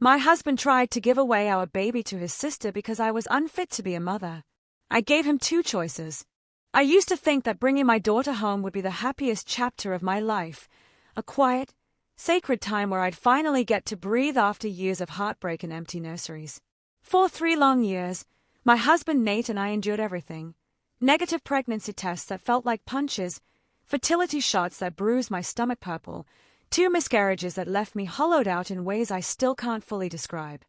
My husband tried to give away our baby to his sister because I was unfit to be a mother. I gave him two choices. I used to think that bringing my daughter home would be the happiest chapter of my life, a quiet, sacred time where I'd finally get to breathe after years of heartbreak and empty nurseries. For 3 long years, my husband Nate and I endured everything. Negative pregnancy tests that felt like punches, fertility shots that bruised my stomach purple, 2 miscarriages that left me hollowed out in ways I still can't fully describe.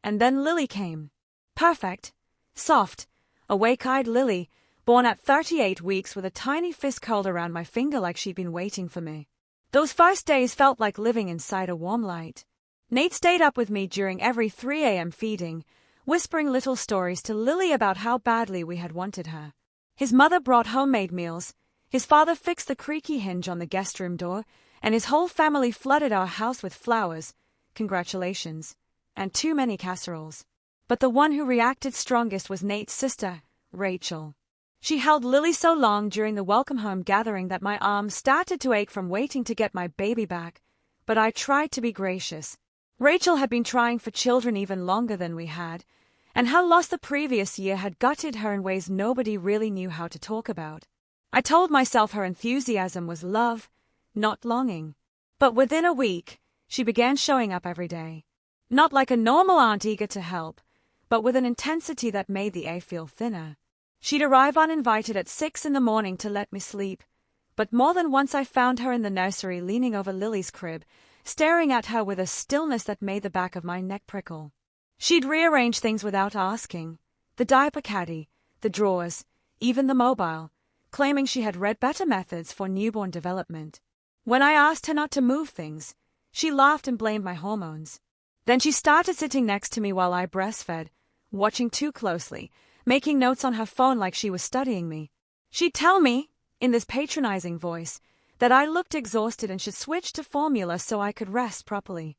And then Lily came. Perfect, soft, awake-eyed Lily, born at 38 weeks with a tiny fist curled around my finger like she'd been waiting for me. Those first days felt like living inside a warm light. Nate stayed up with me during every 3 a.m. feeding, whispering little stories to Lily about how badly we had wanted her. His mother brought homemade meals, his father fixed the creaky hinge on the guest room door, and his whole family flooded our house with flowers, congratulations, and too many casseroles. But the one who reacted strongest was Nate's sister, Rachel. She held Lily so long during the welcome home gathering that my arms started to ache from waiting to get my baby back, but I tried to be gracious. Rachel had been trying for children even longer than we had, and her loss the previous year had gutted her in ways nobody really knew how to talk about. I told myself her enthusiasm was love, not longing. But within a week, she began showing up every day. Not like a normal aunt eager to help, but with an intensity that made the air feel thinner. She'd arrive uninvited at 6 in the morning to let me sleep, but more than once I found her in the nursery leaning over Lily's crib, staring at her with a stillness that made the back of my neck prickle. She'd rearrange things without asking, the diaper caddy, the drawers, even the mobile, claiming she had read better methods for newborn development. When I asked her not to move things, she laughed and blamed my hormones. Then she started sitting next to me while I breastfed, watching too closely, making notes on her phone like she was studying me. She'd tell me, in this patronizing voice, that I looked exhausted and should switch to formula so I could rest properly.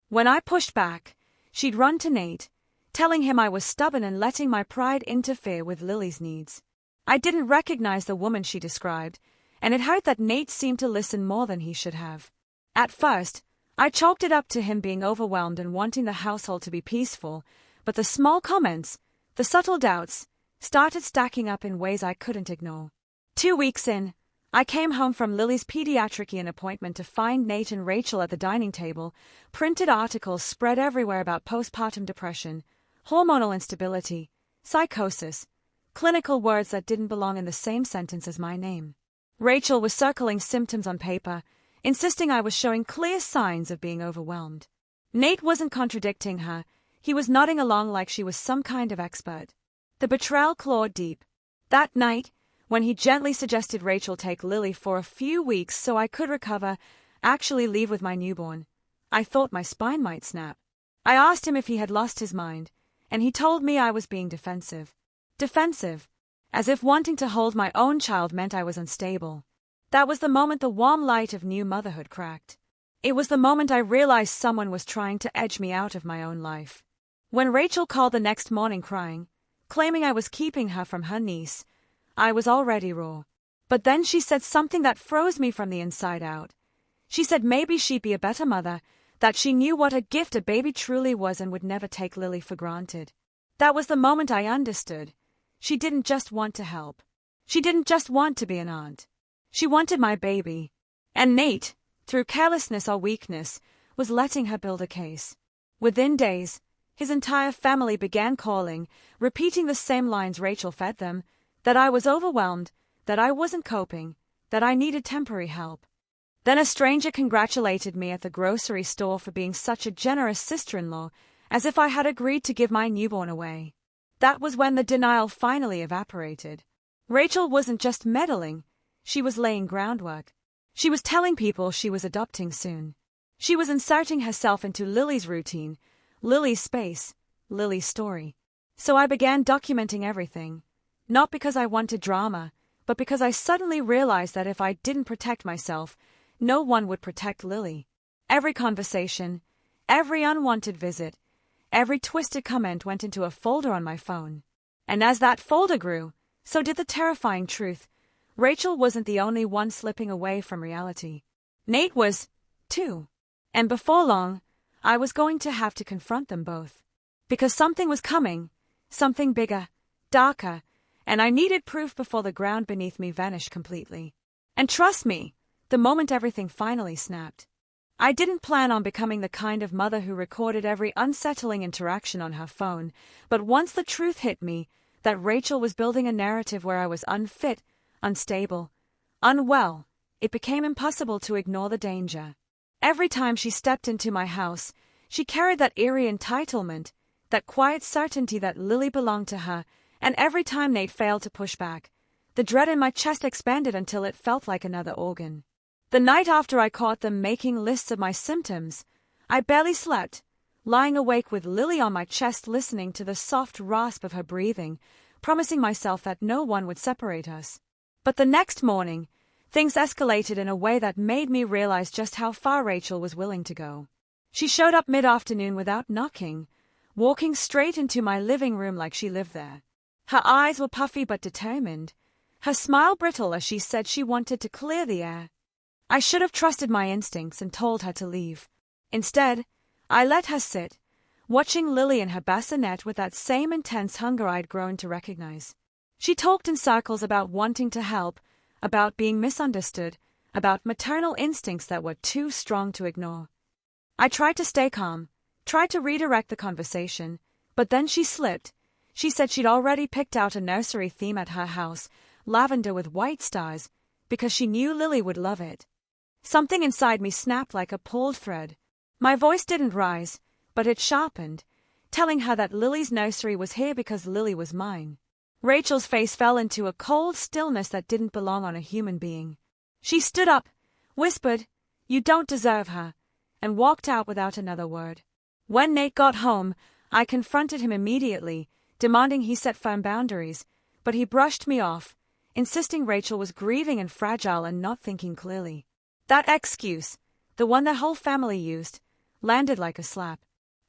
When I pushed back, she'd run to Nate, telling him I was stubborn and letting my pride interfere with Lily's needs. I didn't recognize the woman she described, and it hurt that Nate seemed to listen more than he should have. At first, I chalked it up to him being overwhelmed and wanting the household to be peaceful, but the small comments, the subtle doubts, started stacking up in ways I couldn't ignore. 2 weeks in, I came home from Lily's pediatrician appointment to find Nate and Rachel at the dining table, printed articles spread everywhere about postpartum depression, hormonal instability, psychosis, clinical words that didn't belong in the same sentence as my name. Rachel was circling symptoms on paper, insisting I was showing clear signs of being overwhelmed. Nate wasn't contradicting her, he was nodding along like she was some kind of expert. The betrayal clawed deep. That night, when he gently suggested Rachel take Lily for a few weeks so I could recover, actually leave with my newborn, I thought my spine might snap. I asked him if he had lost his mind, and he told me I was being defensive. Defensive, as if wanting to hold my own child meant I was unstable. That was the moment the warm light of new motherhood cracked. It was the moment I realized someone was trying to edge me out of my own life. When Rachel called the next morning crying, claiming I was keeping her from her niece, I was already raw. But then she said something that froze me from the inside out. She said maybe she'd be a better mother, that she knew what a gift a baby truly was and would never take Lily for granted. That was the moment I understood. She didn't just want to help. She didn't just want to be an aunt. She wanted my baby. And Nate, through carelessness or weakness, was letting her build a case. Within days, his entire family began calling, repeating the same lines Rachel fed them, that I was overwhelmed, that I wasn't coping, that I needed temporary help. Then a stranger congratulated me at the grocery store for being such a generous sister-in-law, as if I had agreed to give my newborn away. That was when the denial finally evaporated. Rachel wasn't just meddling, she was laying groundwork. She was telling people she was adopting soon. She was inserting herself into Lily's routine, Lily's space, Lily's story. So I began documenting everything. Not because I wanted drama, but because I suddenly realized that if I didn't protect myself, no one would protect Lily. Every conversation, every unwanted visit, every twisted comment went into a folder on my phone. And as that folder grew, so did the terrifying truth. Rachel wasn't the only one slipping away from reality. Nate was, too. And before long, I was going to have to confront them both. Because something was coming, something bigger, darker, and I needed proof before the ground beneath me vanished completely. And trust me, the moment everything finally snapped. I didn't plan on becoming the kind of mother who recorded every unsettling interaction on her phone, but once the truth hit me, that Rachel was building a narrative where I was unfit, unstable, unwell, it became impossible to ignore the danger. Every time she stepped into my house, she carried that eerie entitlement, that quiet certainty that Lily belonged to her, and every time Nate failed to push back, the dread in my chest expanded until it felt like another organ. The night after I caught them making lists of my symptoms, I barely slept, lying awake with Lily on my chest listening to the soft rasp of her breathing, promising myself that no one would separate us. But the next morning, things escalated in a way that made me realize just how far Rachel was willing to go. She showed up mid-afternoon without knocking, walking straight into my living room like she lived there. Her eyes were puffy but determined, her smile brittle as she said she wanted to clear the air. I should have trusted my instincts and told her to leave. Instead, I let her sit, watching Lily in her bassinet with that same intense hunger I'd grown to recognize. She talked in circles about wanting to help, about being misunderstood, about maternal instincts that were too strong to ignore. I tried to stay calm, tried to redirect the conversation, but then she slipped. She said she'd already picked out a nursery theme at her house, lavender with white stars, because she knew Lily would love it. Something inside me snapped like a pulled thread. My voice didn't rise, but it sharpened, telling her that Lily's nursery was here because Lily was mine. Rachel's face fell into a cold stillness that didn't belong on a human being. She stood up, whispered, "You don't deserve her," and walked out without another word. When Nate got home, I confronted him immediately, demanding he set firm boundaries, but he brushed me off, insisting Rachel was grieving and fragile and not thinking clearly. That excuse, the one the whole family used, landed like a slap.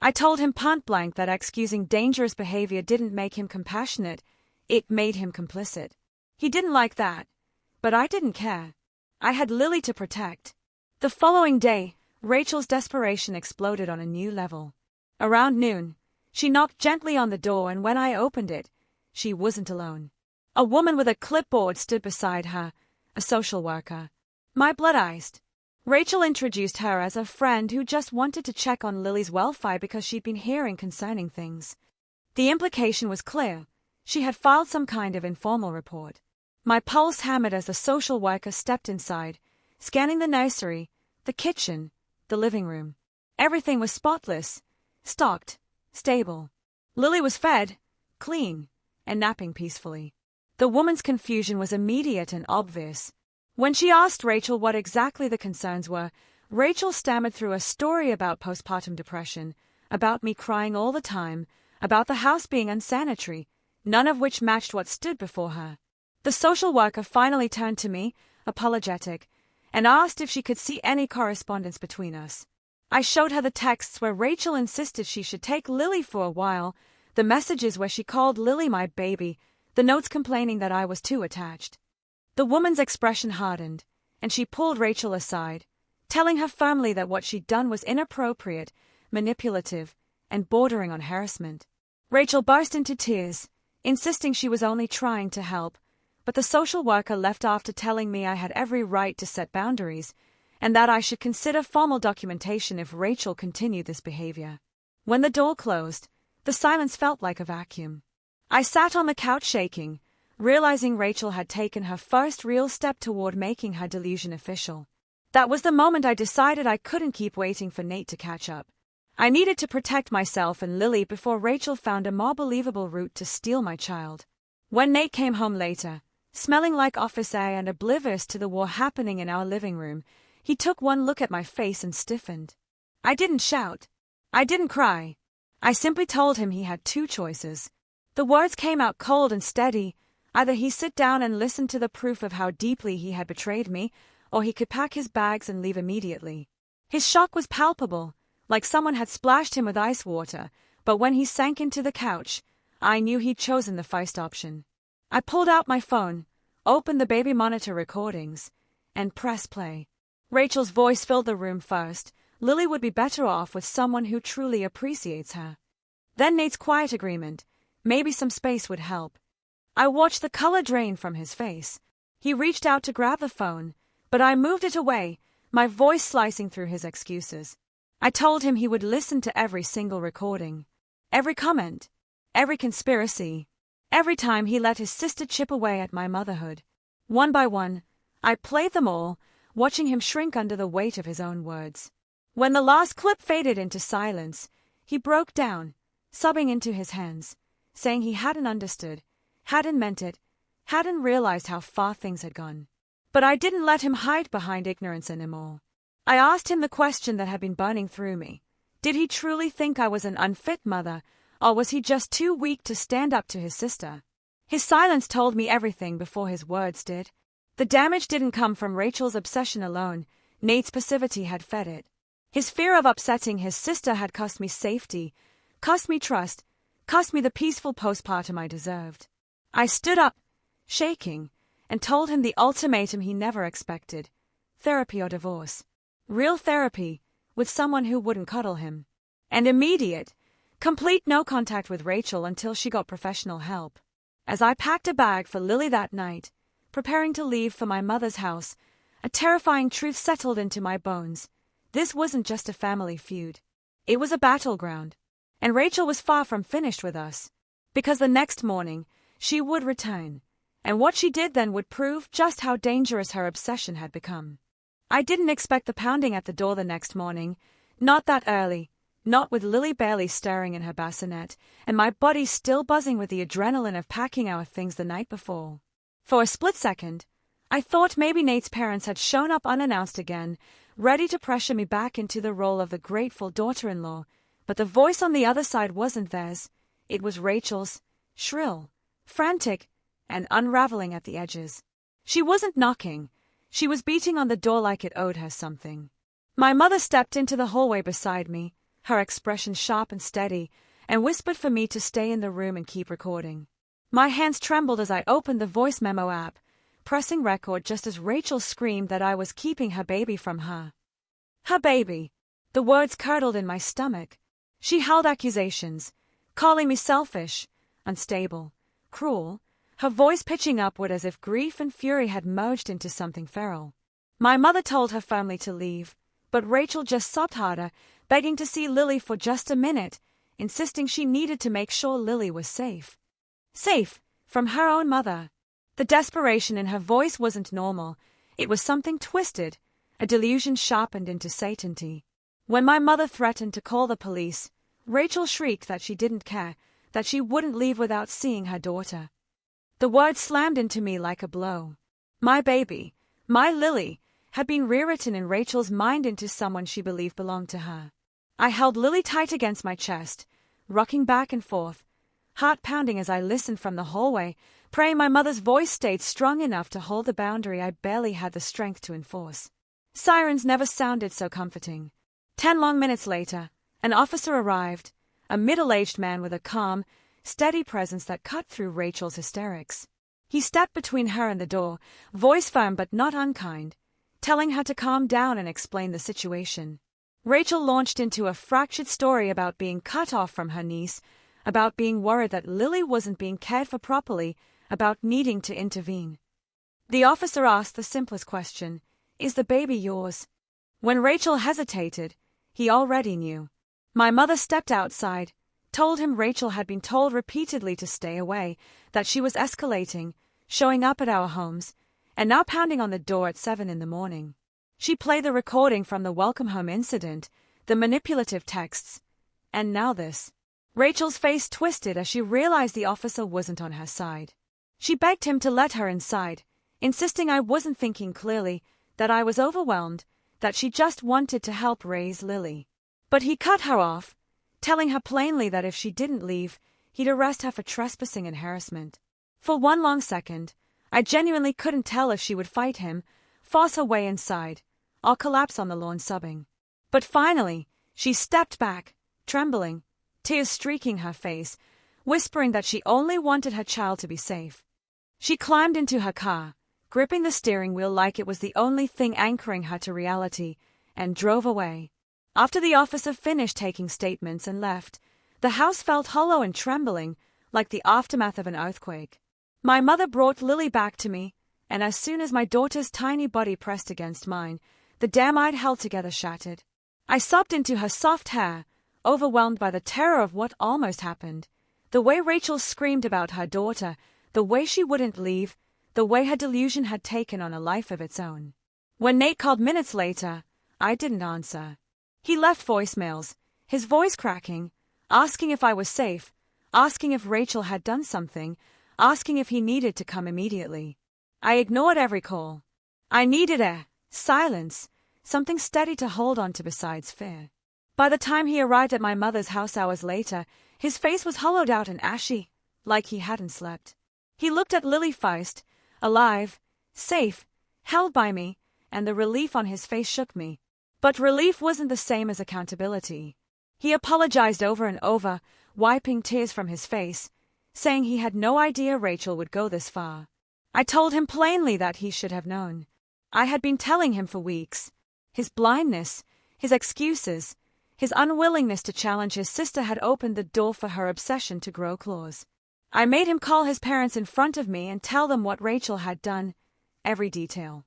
I told him point-blank that excusing dangerous behavior didn't make him compassionate, it made him complicit. He didn't like that, but I didn't care. I had Lily to protect. The following day, Rachel's desperation exploded on a new level. Around noon, she knocked gently on the door, and when I opened it, she wasn't alone. A woman with a clipboard stood beside her, a social worker. My blood iced. Rachel introduced her as a friend who just wanted to check on Lily's welfare because she'd been hearing concerning things. The implication was clear. She had filed some kind of informal report. My pulse hammered as the social worker stepped inside, scanning the nursery, the kitchen, the living room. Everything was spotless, stocked, stable. Lily was fed, clean, and napping peacefully. The woman's confusion was immediate and obvious. When she asked Rachel what exactly the concerns were, Rachel stammered through a story about postpartum depression, about me crying all the time, about the house being unsanitary, none of which matched what stood before her. The social worker finally turned to me, apologetic, and asked if she could see any correspondence between us. I showed her the texts where Rachel insisted she should take Lily for a while, the messages where she called Lily my baby, the notes complaining that I was too attached. The woman's expression hardened, and she pulled Rachel aside, telling her firmly that what she'd done was inappropriate, manipulative, and bordering on harassment. Rachel burst into tears, insisting she was only trying to help, but the social worker left after telling me I had every right to set boundaries, and that I should consider formal documentation if Rachel continued this behavior. When the door closed, the silence felt like a vacuum. I sat on the couch shaking, realizing Rachel had taken her first real step toward making her delusion official. That was the moment I decided I couldn't keep waiting for Nate to catch up. I needed to protect myself and Lily before Rachel found a more believable route to steal my child. When Nate came home later, smelling like office air and oblivious to the war happening in our living room, he took one look at my face and stiffened. I didn't shout. I didn't cry. I simply told him he had two choices. The words came out cold and steady. Either he sit down and listen to the proof of how deeply he had betrayed me, or he could pack his bags and leave immediately. His shock was palpable, like someone had splashed him with ice water, but when he sank into the couch, I knew he'd chosen the first option. I pulled out my phone, opened the baby monitor recordings, and pressed play. Rachel's voice filled the room first, Lily would be better off with someone who truly appreciates her. Then Nate's quiet agreement. Maybe some space would help. I watched the color drain from his face. He reached out to grab the phone, but I moved it away, my voice slicing through his excuses. I told him he would listen to every single recording, every comment, every conspiracy, every time he let his sister chip away at my motherhood. One by one, I played them all, watching him shrink under the weight of his own words. When the last clip faded into silence, he broke down, sobbing into his hands, saying he hadn't understood, hadn't meant it, hadn't realized how far things had gone. But I didn't let him hide behind ignorance anymore. I asked him the question that had been burning through me. Did he truly think I was an unfit mother, or was he just too weak to stand up to his sister? His silence told me everything before his words did. The damage didn't come from Rachel's obsession alone. Nate's passivity had fed it. His fear of upsetting his sister had cost me safety, cost me trust, cost me the peaceful postpartum I deserved. I stood up, shaking, and told him the ultimatum he never expected: therapy or divorce. Real therapy, with someone who wouldn't cuddle him. And immediate, complete no contact with Rachel until she got professional help. As I packed a bag for Lily that night, preparing to leave for my mother's house, a terrifying truth settled into my bones. This wasn't just a family feud. It was a battleground. And Rachel was far from finished with us. Because the next morning, she would return. And what she did then would prove just how dangerous her obsession had become. I didn't expect the pounding at the door the next morning. Not that early. Not with Lily barely stirring in her bassinet, and my body still buzzing with the adrenaline of packing our things the night before. For a split second, I thought maybe Nate's parents had shown up unannounced again, ready to pressure me back into the role of the grateful daughter-in-law, but the voice on the other side wasn't theirs. It was Rachel's, shrill, frantic, and unraveling at the edges. She wasn't knocking. She was beating on the door like it owed her something. My mother stepped into the hallway beside me, her expression sharp and steady, and whispered for me to stay in the room and keep recording. My hands trembled as I opened the voice memo app, pressing record just as Rachel screamed that I was keeping her baby from her. Her baby. The words curdled in my stomach. She held accusations, calling me selfish, unstable, cruel, her voice pitching upward as if grief and fury had merged into something feral. My mother told her firmly to leave, but Rachel just sobbed harder, begging to see Lily for just a minute, insisting she needed to make sure Lily was safe. Safe from her own mother. The desperation in her voice wasn't normal. It was something twisted, a delusion sharpened into certainty. When my mother threatened to call the police, Rachel shrieked that she didn't care, that she wouldn't leave without seeing her daughter. The words slammed into me like a blow. My baby, my Lily, had been rewritten in Rachel's mind into someone she believed belonged to her. I held Lily tight against my chest, rocking back and forth, heart pounding as I listened from the hallway, praying my mother's voice stayed strong enough to hold the boundary I barely had the strength to enforce. Sirens never sounded so comforting. 10 long minutes later, an officer arrived, a middle-aged man with a calm, steady presence that cut through Rachel's hysterics. He stepped between her and the door, voice firm but not unkind, telling her to calm down and explain the situation. Rachel launched into a fractured story about being cut off from her niece, about being worried that Lily wasn't being cared for properly, about needing to intervene. The officer asked the simplest question: "Is the baby yours?" When Rachel hesitated, he already knew. My mother stepped outside, told him Rachel had been told repeatedly to stay away, that she was escalating, showing up at our homes, and now pounding on the door at 7 in the morning. She played the recording from the welcome home incident, the manipulative texts, and now this. Rachel's face twisted as she realized the officer wasn't on her side. She begged him to let her inside, insisting I wasn't thinking clearly, that I was overwhelmed, that she just wanted to help raise Lily. But he cut her off, telling her plainly that if she didn't leave, he'd arrest her for trespassing and harassment. For one long second, I genuinely couldn't tell if she would fight him, force her way inside, or collapse on the lawn sobbing. But finally, she stepped back, trembling, tears streaking her face, whispering that she only wanted her child to be safe. She climbed into her car, gripping the steering wheel like it was the only thing anchoring her to reality, and drove away. After the officer finished taking statements and left, the house felt hollow and trembling, like the aftermath of an earthquake. My mother brought Lily back to me, and as soon as my daughter's tiny body pressed against mine, the dam I'd held together shattered. I sobbed into her soft hair, overwhelmed by the terror of what almost happened. The way Rachel screamed about her daughter, the way she wouldn't leave, the way her delusion had taken on a life of its own. When Nate called minutes later, I didn't answer. He left voicemails, his voice cracking, asking if I was safe, asking if Rachel had done something, asking if he needed to come immediately. I ignored every call. I needed silence, something steady to hold on to besides fear. By the time he arrived at my mother's house hours later, his face was hollowed out and ashy, like he hadn't slept. He looked at Lily first, alive, safe, held by me, and the relief on his face shook me. But relief wasn't the same as accountability. He apologized over and over, wiping tears from his face, saying he had no idea Rachel would go this far. I told him plainly that he should have known. I had been telling him for weeks. His blindness, his excuses, his unwillingness to challenge his sister had opened the door for her obsession to grow claws. I made him call his parents in front of me and tell them what Rachel had done, every detail.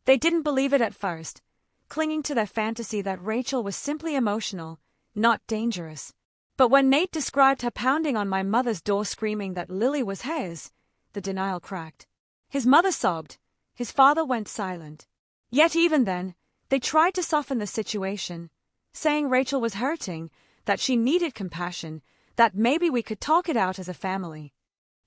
They didn't believe it at first, clinging to their fantasy that Rachel was simply emotional, not dangerous. But when Nate described her pounding on my mother's door screaming that Lily was his, the denial cracked. His mother sobbed. His father went silent. Yet even then, they tried to soften the situation, saying Rachel was hurting, that she needed compassion, that maybe we could talk it out as a family.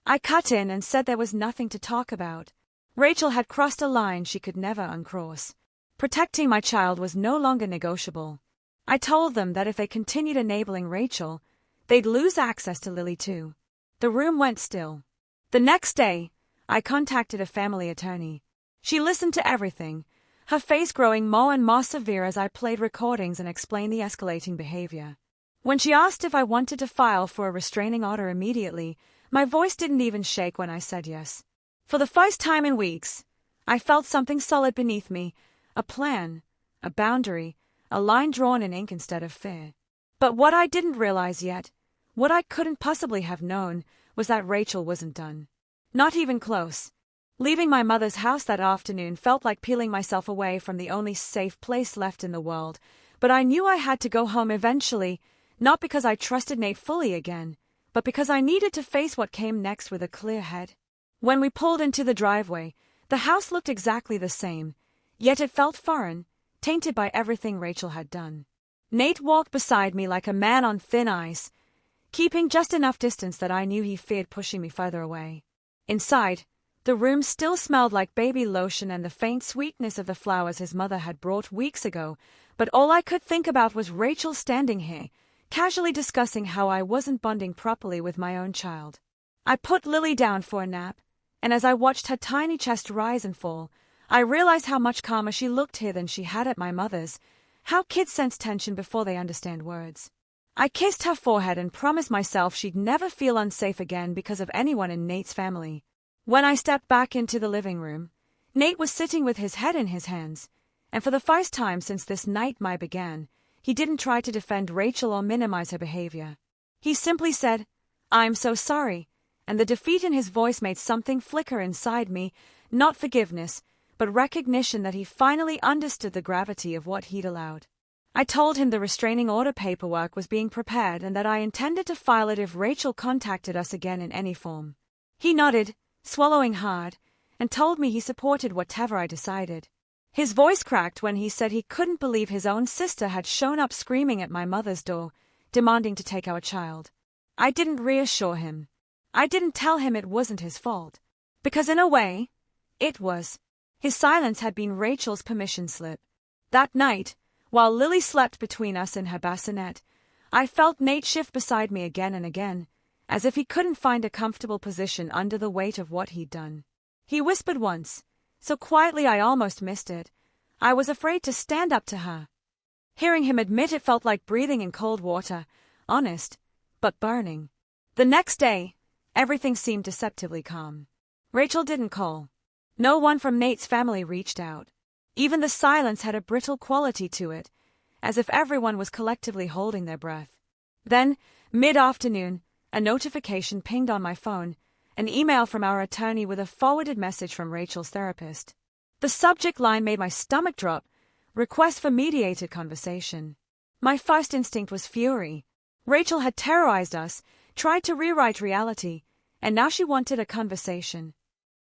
I cut in and said there was nothing to talk about. Rachel had crossed a line she could never uncross. Protecting my child was no longer negotiable. I told them that if they continued enabling Rachel, they'd lose access to Lily too. The room went still. The next day, I contacted a family attorney. She listened to everything, her face growing more and more severe as I played recordings and explained the escalating behavior. When she asked if I wanted to file for a restraining order immediately, my voice didn't even shake when I said yes. For the first time in weeks, I felt something solid beneath me, a plan, a boundary, a line drawn in ink instead of fear. But what I didn't realize yet, what I couldn't possibly have known, was that Rachel wasn't done. Not even close. Leaving my mother's house that afternoon felt like peeling myself away from the only safe place left in the world, but I knew I had to go home eventually, not because I trusted Nate fully again, but because I needed to face what came next with a clear head. When we pulled into the driveway, the house looked exactly the same, yet it felt foreign, tainted by everything Rachel had done. Nate walked beside me like a man on thin ice, keeping just enough distance that I knew he feared pushing me further away. Inside, the room still smelled like baby lotion and the faint sweetness of the flowers his mother had brought weeks ago, but all I could think about was Rachel standing here, casually discussing how I wasn't bonding properly with my own child. I put Lily down for a nap, and as I watched her tiny chest rise and fall, I realized how much calmer she looked here than she had at my mother's, how kids sense tension before they understand words. I kissed her forehead and promised myself she'd never feel unsafe again because of anyone in Nate's family. When I stepped back into the living room, Nate was sitting with his head in his hands, and for the first time since this nightmare began, he didn't try to defend Rachel or minimize her behavior. He simply said, "I'm so sorry," and the defeat in his voice made something flicker inside me, not forgiveness, but recognition that he finally understood the gravity of what he'd allowed. I told him the restraining order paperwork was being prepared and that I intended to file it if Rachel contacted us again in any form. He nodded, swallowing hard, and told me he supported whatever I decided. His voice cracked when he said he couldn't believe his own sister had shown up screaming at my mother's door, demanding to take our child. I didn't reassure him. I didn't tell him it wasn't his fault. Because in a way, it was. His silence had been Rachel's permission slip. That night, while Lily slept between us in her bassinet, I felt Nate shift beside me again and again, as if he couldn't find a comfortable position under the weight of what he'd done. He whispered once, so quietly I almost missed it. I was afraid to stand up to her. Hearing him admit it felt like breathing in cold water, honest, but burning. The next day, everything seemed deceptively calm. Rachel didn't call. No one from Nate's family reached out. Even the silence had a brittle quality to it, as if everyone was collectively holding their breath. Then, mid-afternoon, a notification pinged on my phone, an email from our attorney with a forwarded message from Rachel's therapist. The subject line made my stomach drop, request for mediated conversation. My first instinct was fury. Rachel had terrorized us, tried to rewrite reality, and now she wanted a conversation.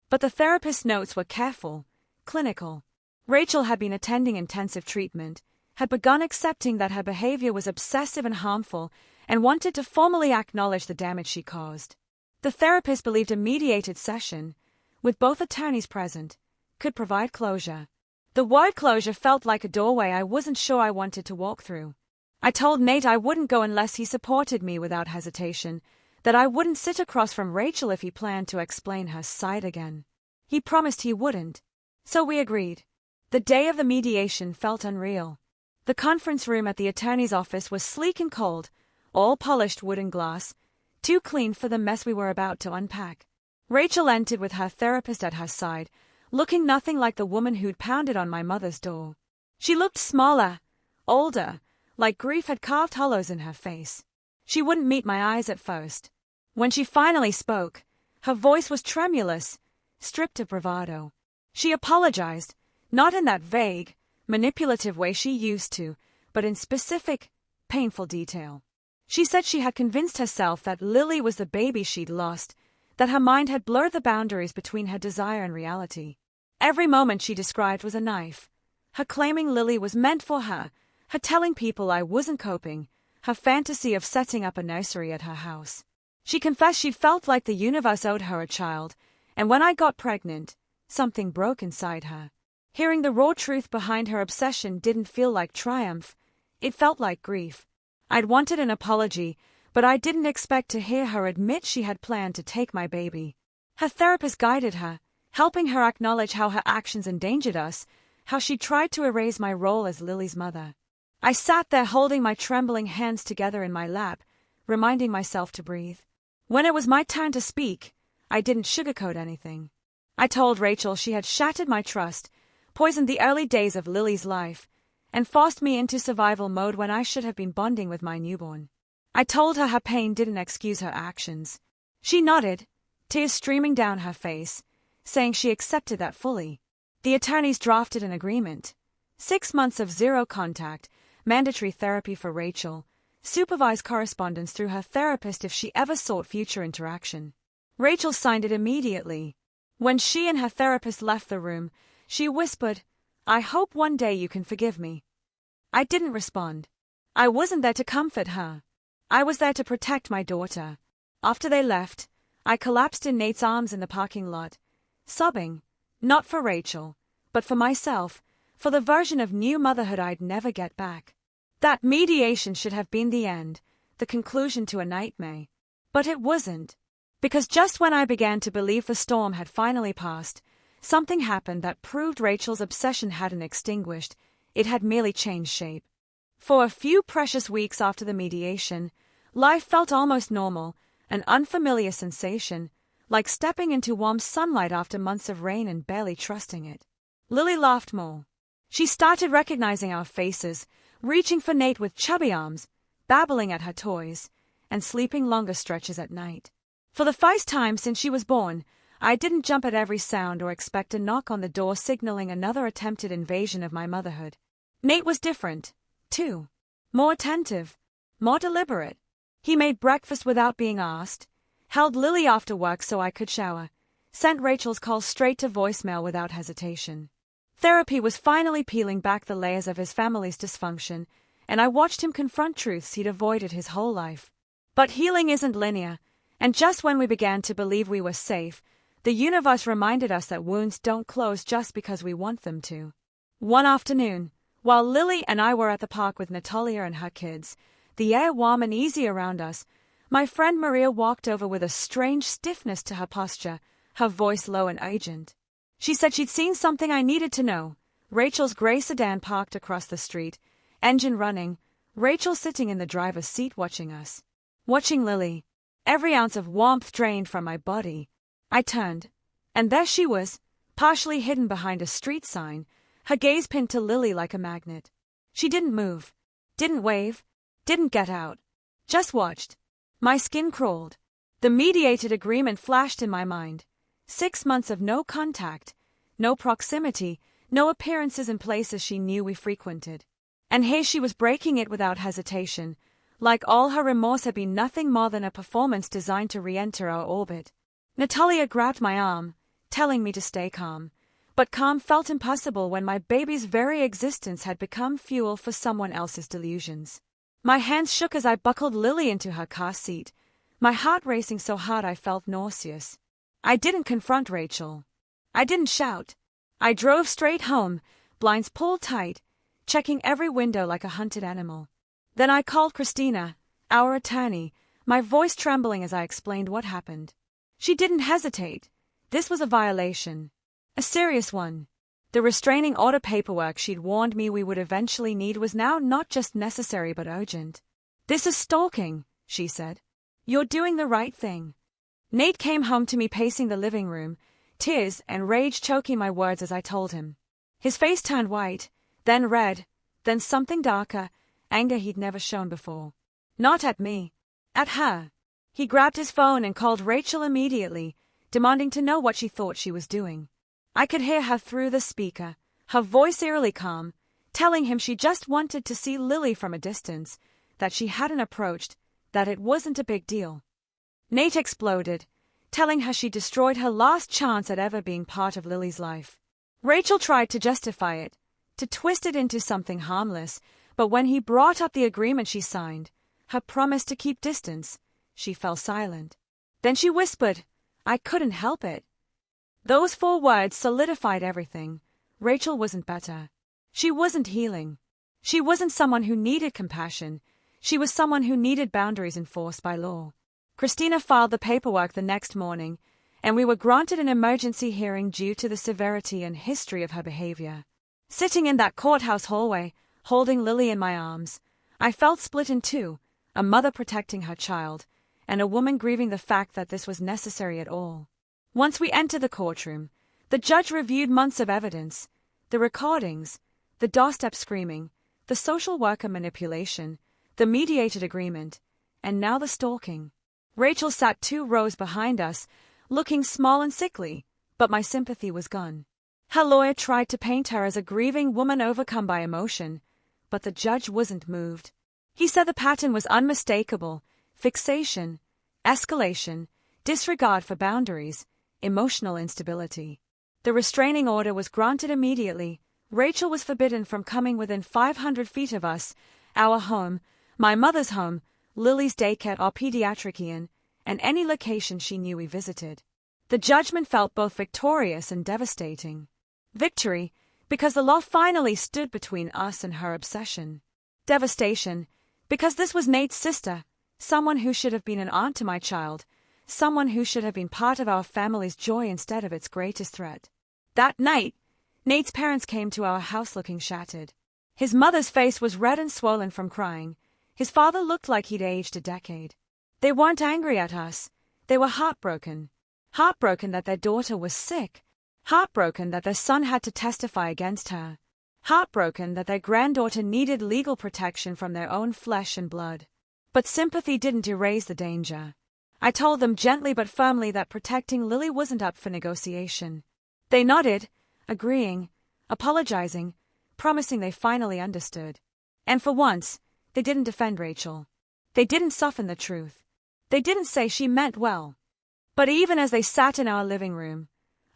But the therapist's notes were careful, clinical. Rachel had been attending intensive treatment, had begun accepting that her behavior was obsessive and harmful, and wanted to formally acknowledge the damage she caused. The therapist believed a mediated session, with both attorneys present, could provide closure. The word closure felt like a doorway I wasn't sure I wanted to walk through. I told Nate I wouldn't go unless he supported me without hesitation, that I wouldn't sit across from Rachel if he planned to explain her side again. He promised he wouldn't. So we agreed. The day of the mediation felt unreal. The conference room at the attorney's office was sleek and cold, all polished wood and glass, too clean for the mess we were about to unpack. Rachel entered with her therapist at her side, looking nothing like the woman who'd pounded on my mother's door. She looked smaller, older, like grief had carved hollows in her face. She wouldn't meet my eyes at first. When she finally spoke, her voice was tremulous, stripped of bravado. She apologized, not in that vague, manipulative way she used to, but in specific, painful detail. She said she had convinced herself that Lily was the baby she'd lost, that her mind had blurred the boundaries between her desire and reality. Every moment she described was a knife. Her claiming Lily was meant for her, her telling people I wasn't coping, her fantasy of setting up a nursery at her house. She confessed she felt like the universe owed her a child, and when I got pregnant, something broke inside her. Hearing the raw truth behind her obsession didn't feel like triumph, it felt like grief. I'd wanted an apology, but I didn't expect to hear her admit she had planned to take my baby. Her therapist guided her, helping her acknowledge how her actions endangered us, how she tried to erase my role as Lily's mother. I sat there holding my trembling hands together in my lap, reminding myself to breathe. When it was my turn to speak, I didn't sugarcoat anything. I told Rachel she had shattered my trust, poisoned the early days of Lily's life, and forced me into survival mode when I should have been bonding with my newborn. I told her her pain didn't excuse her actions. She nodded, tears streaming down her face, saying she accepted that fully. The attorneys drafted an agreement. 6 months of zero contact, mandatory therapy for Rachel, supervised correspondence through her therapist if she ever sought future interaction. Rachel signed it immediately. When she and her therapist left the room, she whispered, "I hope one day you can forgive me." I didn't respond. I wasn't there to comfort her. I was there to protect my daughter. After they left, I collapsed in Nate's arms in the parking lot, sobbing, not for Rachel, but for myself, for the version of new motherhood I'd never get back. That mediation should have been the end, the conclusion to a nightmare. But it wasn't. Because just when I began to believe the storm had finally passed, something happened that proved Rachel's obsession hadn't extinguished, it had merely changed shape. For a few precious weeks after the mediation, life felt almost normal, an unfamiliar sensation, like stepping into warm sunlight after months of rain and barely trusting it. Lily laughed more. She started recognizing our faces, reaching for Nate with chubby arms, babbling at her toys, and sleeping longer stretches at night. For the first time since she was born, I didn't jump at every sound or expect a knock on the door signaling another attempted invasion of my motherhood. Nate was different, too. More attentive, more deliberate. He made breakfast without being asked, held Lily after work so I could shower, sent Rachel's calls straight to voicemail without hesitation. Therapy was finally peeling back the layers of his family's dysfunction, and I watched him confront truths he'd avoided his whole life. But healing isn't linear, and just when we began to believe we were safe, the universe reminded us that wounds don't close just because we want them to. One afternoon, while Lily and I were at the park with Natalia and her kids, the air warm and easy around us, my friend Maria walked over with a strange stiffness to her posture, her voice low and urgent. She said she'd seen something I needed to know. Rachel's gray sedan parked across the street, engine running, Rachel sitting in the driver's seat watching us. Watching Lily, every ounce of warmth drained from my body. I turned, and there she was, partially hidden behind a street sign, her gaze pinned to Lily like a magnet. She didn't move, Didn't wave, didn't get out. Just watched. My skin crawled. The mediated agreement flashed in my mind. 6 months of no contact, no proximity, no appearances in places she knew we frequented. And here she was breaking it without hesitation, like all her remorse had been nothing more than a performance designed to re-enter our orbit. Natalia grabbed my arm, telling me to stay calm. But calm felt impossible when my baby's very existence had become fuel for someone else's delusions. My hands shook as I buckled Lily into her car seat, my heart racing so hard I felt nauseous. I didn't confront Rachel. I didn't shout. I drove straight home, blinds pulled tight, checking every window like a hunted animal. Then I called Christina, our attorney, my voice trembling as I explained what happened. She didn't hesitate. This was a violation. A serious one. The restraining order paperwork she'd warned me we would eventually need was now not just necessary but urgent. "This is stalking," she said. "You're doing the right thing." Nate came home to me pacing the living room, tears and rage choking my words as I told him. His face turned white, then red, then something darker, anger he'd never shown before. Not at me. At her. He grabbed his phone and called Rachel immediately, demanding to know what she thought she was doing. I could hear her through the speaker, her voice eerily calm, telling him she just wanted to see Lily from a distance, that she hadn't approached, that it wasn't a big deal. Nate exploded, telling her she destroyed her last chance at ever being part of Lily's life. Rachel tried to justify it, to twist it into something harmless, but when he brought up the agreement she signed, her promise to keep distance, she fell silent. Then she whispered, "I couldn't help it." Those 4 words solidified everything. Rachel wasn't better. She wasn't healing. She wasn't someone who needed compassion. She was someone who needed boundaries enforced by law. Christina filed the paperwork the next morning, and we were granted an emergency hearing due to the severity and history of her behavior. Sitting in that courthouse hallway, holding Lily in my arms, I felt split in two, a mother protecting her child, and a woman grieving the fact that this was necessary at all. Once we entered the courtroom, the judge reviewed months of evidence, the recordings, the doorstep screaming, the social worker manipulation, the mediated agreement, and now the stalking. Rachel sat 2 rows behind us, looking small and sickly, but my sympathy was gone. Her lawyer tried to paint her as a grieving woman overcome by emotion, but the judge wasn't moved. He said the pattern was unmistakable: fixation, escalation, disregard for boundaries, emotional instability. The restraining order was granted immediately. Rachel was forbidden from coming within 500 feet of us, our home, my mother's home, Lily's daycare or pediatrician, and any location she knew we visited. The judgment felt both victorious and devastating. Victory, because the law finally stood between us and her obsession. Devastation, because this was Nate's sister, someone who should have been an aunt to my child, someone who should have been part of our family's joy instead of its greatest threat. That night, Nate's parents came to our house looking shattered. His mother's face was red and swollen from crying. His father looked like he'd aged a decade. They weren't angry at us. They were heartbroken. Heartbroken that their daughter was sick. Heartbroken that their son had to testify against her. Heartbroken that their granddaughter needed legal protection from their own flesh and blood. But sympathy didn't erase the danger. I told them gently but firmly that protecting Lily wasn't up for negotiation. They nodded, agreeing, apologizing, promising they finally understood. And for once, they didn't defend Rachel. They didn't soften the truth. They didn't say she meant well. But even as they sat in our living room,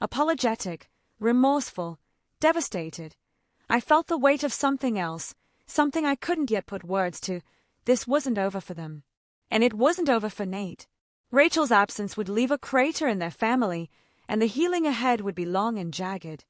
apologetic, remorseful, devastated, I felt the weight of something else, something I couldn't yet put words to. This wasn't over for them. And it wasn't over for Nate. Rachel's absence would leave a crater in their family, and the healing ahead would be long and jagged.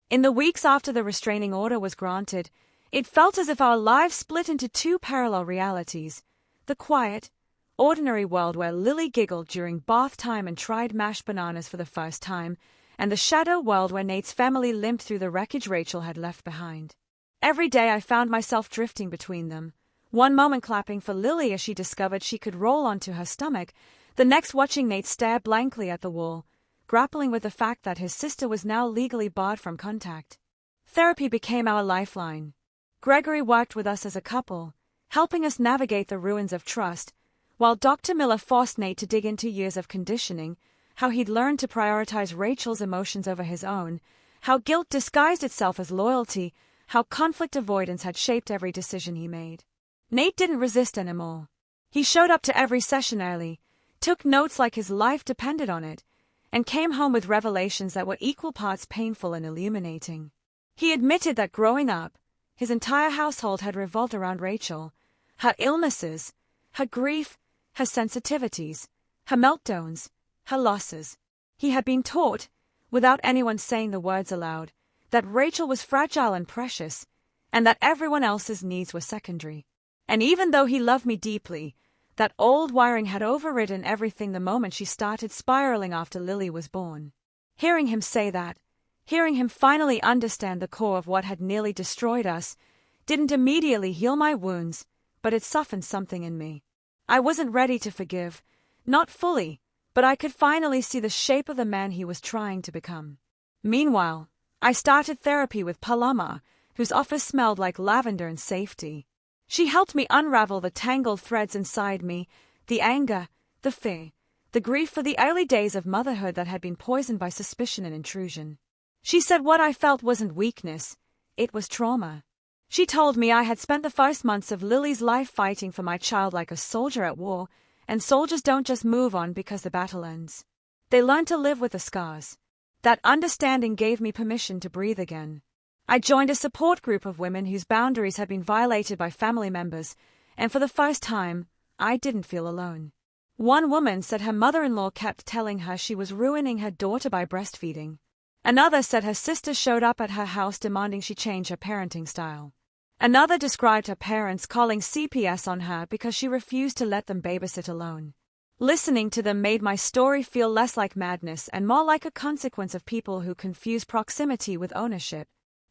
In the weeks after the restraining order was granted, it felt as if our lives split into 2 parallel realities: the quiet, ordinary world where Lily giggled during bath time and tried mashed bananas for the first time, and the shadow world where Nate's family limped through the wreckage Rachel had left behind. Every day I found myself drifting between them, one moment clapping for Lily as she discovered she could roll onto her stomach, the next watching Nate stare blankly at the wall, grappling with the fact that his sister was now legally barred from contact. Therapy became our lifeline. Gregory worked with us as a couple, helping us navigate the ruins of trust, while Dr. Miller forced Nate to dig into years of conditioning, how he'd learned to prioritize Rachel's emotions over his own, how guilt disguised itself as loyalty, how conflict avoidance had shaped every decision he made. Nate didn't resist anymore. He showed up to every session early, took notes like his life depended on it, and came home with revelations that were equal parts painful and illuminating. He admitted that growing up, his entire household had revolved around Rachel, her illnesses, her grief, her sensitivities, her meltdowns, her losses. He had been taught, without anyone saying the words aloud, that Rachel was fragile and precious, and that everyone else's needs were secondary. And even though he loved me deeply, that old wiring had overridden everything the moment she started spiraling after Lily was born. Hearing him say that, hearing him finally understand the core of what had nearly destroyed us, didn't immediately heal my wounds, but it softened something in me. I wasn't ready to forgive, not fully, but I could finally see the shape of the man he was trying to become. Meanwhile, I started therapy with Paloma, whose office smelled like lavender and safety. She helped me unravel the tangled threads inside me, the anger, the fear, the grief for the early days of motherhood that had been poisoned by suspicion and intrusion. She said what I felt wasn't weakness, it was trauma. She told me I had spent the first months of Lily's life fighting for my child like a soldier at war, and soldiers don't just move on because the battle ends. They learn to live with the scars. That understanding gave me permission to breathe again. I joined a support group of women whose boundaries had been violated by family members, and for the first time, I didn't feel alone. One woman said her mother-in-law kept telling her she was ruining her daughter by breastfeeding. Another said her sister showed up at her house demanding she change her parenting style. Another described her parents calling CPS on her because she refused to let them babysit alone. Listening to them made my story feel less like madness and more like a consequence of people who confuse proximity with ownership.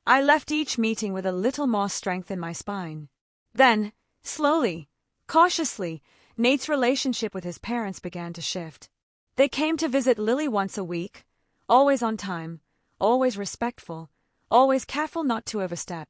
I left each meeting with a little more strength in my spine. Then, slowly, cautiously, Nate's relationship with his parents began to shift. They came to visit Lily once a week, always on time, always respectful, always careful not to overstep.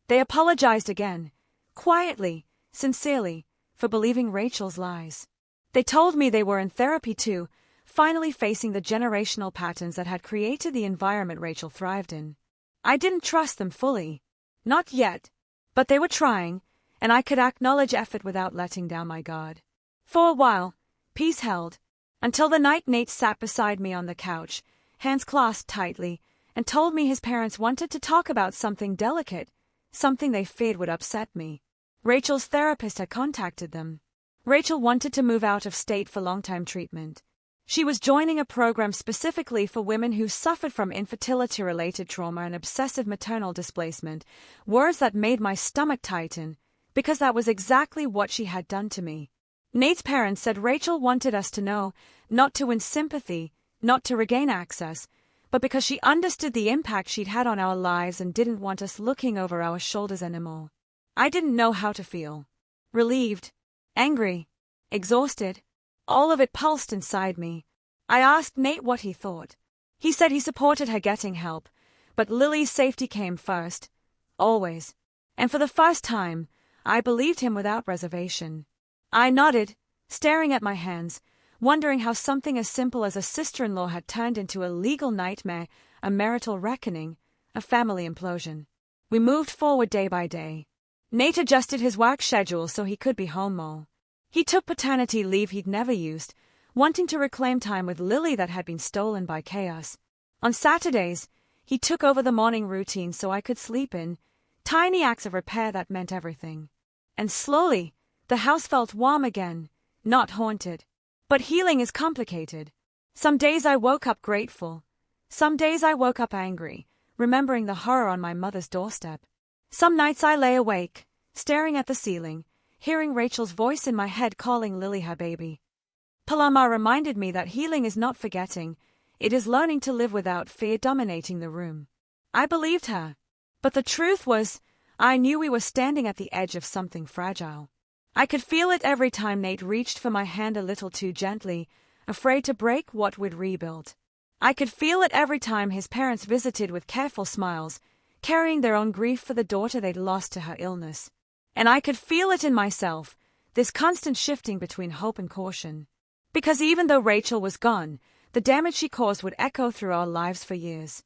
They apologized again, quietly, sincerely, for believing Rachel's lies. They told me they were in therapy too, finally facing the generational patterns that had created the environment Rachel thrived in. I didn't trust them fully. Not yet. But they were trying, and I could acknowledge effort without letting down my guard. For a while, peace held, until the night Nate sat beside me on the couch, hands clasped tightly, and told me his parents wanted to talk about something delicate, something they feared would upset me. Rachel's therapist had contacted them. Rachel wanted to move out of state for long-term treatment. She was joining a program specifically for women who suffered from infertility-related trauma and obsessive maternal displacement, words that made my stomach tighten, because that was exactly what she had done to me. Nate's parents said Rachel wanted us to know, not to win sympathy, not to regain access, but because she understood the impact she'd had on our lives and didn't want us looking over our shoulders anymore. I didn't know how to feel. Relieved, angry, exhausted. All of it pulsed inside me. I asked Nate what he thought. He said he supported her getting help, but Lily's safety came first, always. And for the first time, I believed him without reservation. I nodded, staring at my hands, wondering how something as simple as a sister-in-law had turned into a legal nightmare, a marital reckoning, a family implosion. We moved forward day by day. Nate adjusted his work schedule so he could be home more. He took paternity leave he'd never used, wanting to reclaim time with Lily that had been stolen by chaos. On Saturdays, he took over the morning routine so I could sleep in, tiny acts of repair that meant everything. And slowly, the house felt warm again, not haunted. But healing is complicated. Some days I woke up grateful. Some days I woke up angry, remembering the horror on my mother's doorstep. Some nights I lay awake, staring at the ceiling, hearing Rachel's voice in my head calling Lily her baby. Paloma reminded me that healing is not forgetting, it is learning to live without fear dominating the room. I believed her. But the truth was, I knew we were standing at the edge of something fragile. I could feel it every time Nate reached for my hand a little too gently, afraid to break what we'd rebuilt. I could feel it every time his parents visited with careful smiles, carrying their own grief for the daughter they'd lost to her illness. And I could feel it in myself, this constant shifting between hope and caution. Because even though Rachel was gone, the damage she caused would echo through our lives for years.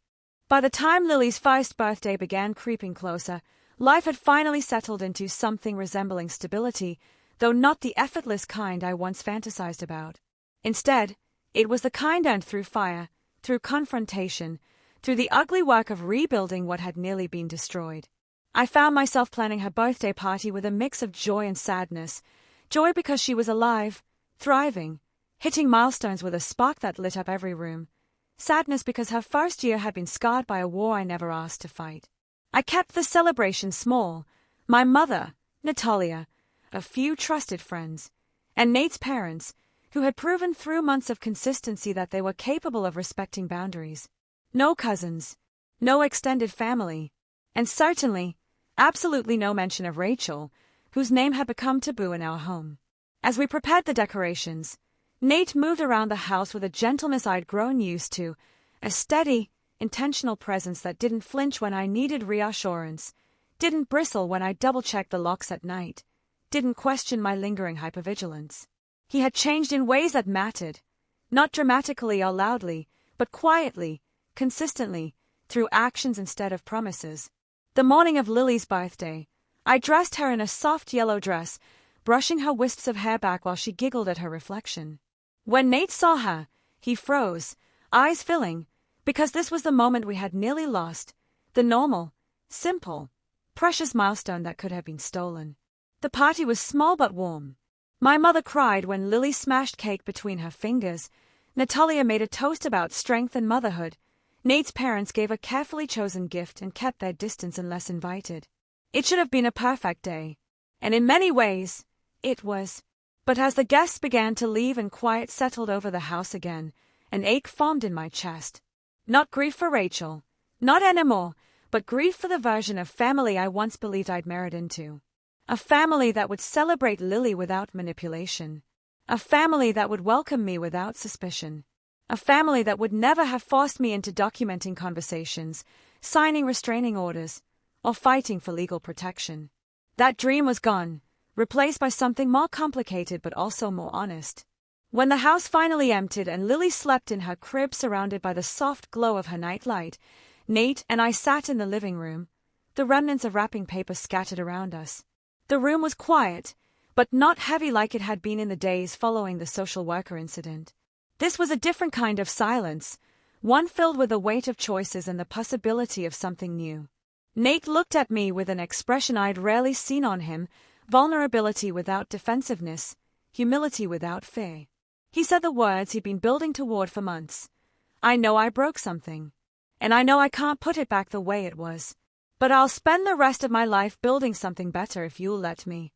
By the time Lily's first birthday began creeping closer, life had finally settled into something resembling stability, though not the effortless kind I once fantasized about. Instead, it was the kind earned through fire, through confrontation, through the ugly work of rebuilding what had nearly been destroyed. I found myself planning her birthday party with a mix of joy and sadness. Joy because she was alive, thriving, hitting milestones with a spark that lit up every room. Sadness because her first year had been scarred by a war I never asked to fight. I kept the celebration small. My mother, Natalia, a few trusted friends, and Nate's parents, who had proven through months of consistency that they were capable of respecting boundaries. No cousins, no extended family, and certainly, absolutely no mention of Rachel, whose name had become taboo in our home. As we prepared the decorations, Nate moved around the house with a gentleness I'd grown used to, a steady, intentional presence that didn't flinch when I needed reassurance, didn't bristle when I double-checked the locks at night, didn't question my lingering hypervigilance. He had changed in ways that mattered, not dramatically or loudly, but quietly, consistently, through actions instead of promises. The morning of Lily's birthday, I dressed her in a soft yellow dress, brushing her wisps of hair back while she giggled at her reflection. When Nate saw her, he froze, eyes filling, because this was the moment we had nearly lost, the normal, simple, precious milestone that could have been stolen. The party was small but warm. My mother cried when Lily smashed cake between her fingers. Natalia made a toast about strength and motherhood. Nate's parents gave a carefully chosen gift and kept their distance unless invited. It should have been a perfect day. And in many ways, it was. But as the guests began to leave and quiet settled over the house again, an ache formed in my chest. Not grief for Rachel, not anymore, but grief for the version of family I once believed I'd married into. A family that would celebrate Lily without manipulation. A family that would welcome me without suspicion. A family that would never have forced me into documenting conversations, signing restraining orders, or fighting for legal protection. That dream was gone, replaced by something more complicated but also more honest. When the house finally emptied and Lily slept in her crib surrounded by the soft glow of her nightlight, Nate and I sat in the living room, the remnants of wrapping paper scattered around us. The room was quiet, but not heavy like it had been in the days following the social worker incident. This was a different kind of silence, one filled with the weight of choices and the possibility of something new. Nate looked at me with an expression I'd rarely seen on him, vulnerability without defensiveness, humility without fear. He said the words he'd been building toward for months. I know I broke something, and I know I can't put it back the way it was. But I'll spend the rest of my life building something better if you'll let me.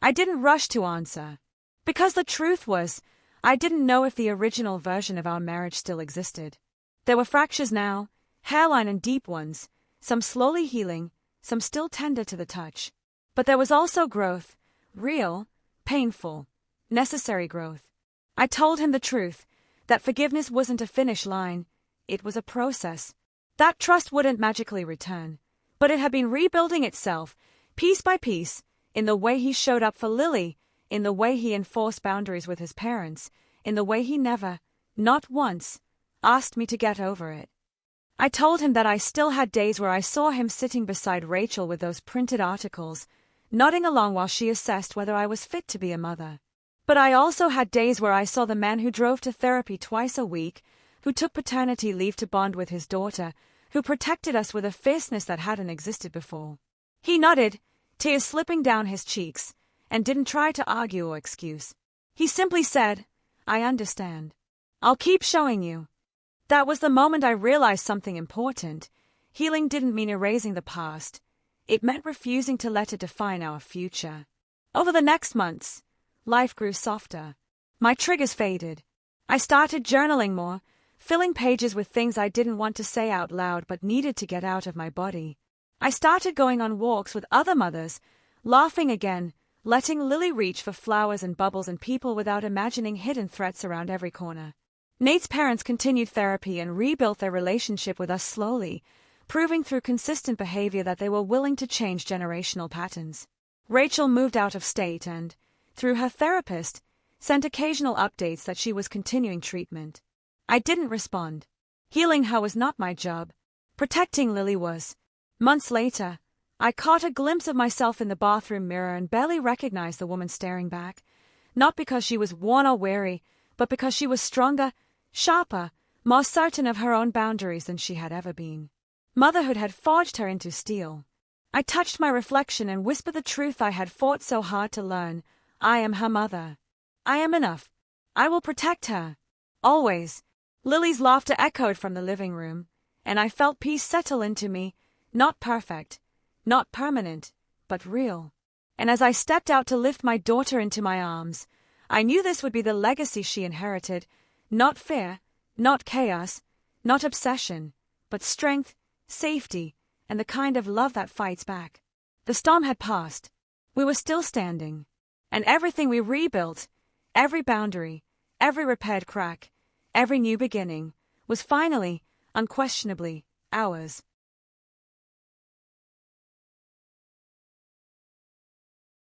I didn't rush to answer. Because the truth was, I didn't know if the original version of our marriage still existed. There were fractures now, hairline and deep ones, some slowly healing, some still tender to the touch. But there was also growth, real, painful, necessary growth. I told him the truth, that forgiveness wasn't a finish line, it was a process. That trust wouldn't magically return. But it had been rebuilding itself, piece by piece, in the way he showed up for Lily, in the way he enforced boundaries with his parents, in the way he never, not once, asked me to get over it. I told him that I still had days where I saw him sitting beside Rachel with those printed articles, nodding along while she assessed whether I was fit to be a mother. But I also had days where I saw the man who drove to therapy twice a week, who took paternity leave to bond with his daughter, who protected us with a fierceness that hadn't existed before. He nodded, tears slipping down his cheeks, and didn't try to argue or excuse. He simply said, I understand. I'll keep showing you. That was the moment I realized something important. Healing didn't mean erasing the past. It meant refusing to let it define our future. Over the next months, life grew softer. My triggers faded. I started journaling more, filling pages with things I didn't want to say out loud but needed to get out of my body. I started going on walks with other mothers, laughing again, letting Lily reach for flowers and bubbles and people without imagining hidden threats around every corner. Nate's parents continued therapy and rebuilt their relationship with us slowly, proving through consistent behavior that they were willing to change generational patterns. Rachel moved out of state and, through her therapist, sent occasional updates that she was continuing treatment. I didn't respond. Healing her was not my job. Protecting Lily was. Months later, I caught a glimpse of myself in the bathroom mirror and barely recognized the woman staring back. Not because she was worn or weary, but because she was stronger, sharper, more certain of her own boundaries than she had ever been. Motherhood had forged her into steel. I touched my reflection and whispered the truth I had fought so hard to learn. I am her mother. I am enough. I will protect her. Always. Lily's laughter echoed from the living room, and I felt peace settle into me, not perfect, not permanent, but real. And as I stepped out to lift my daughter into my arms, I knew this would be the legacy she inherited, not fear, not chaos, not obsession, but strength, safety, and the kind of love that fights back. The storm had passed. We were still standing. And everything we rebuilt, every boundary, every repaired crack, every new beginning, was finally, unquestionably, ours.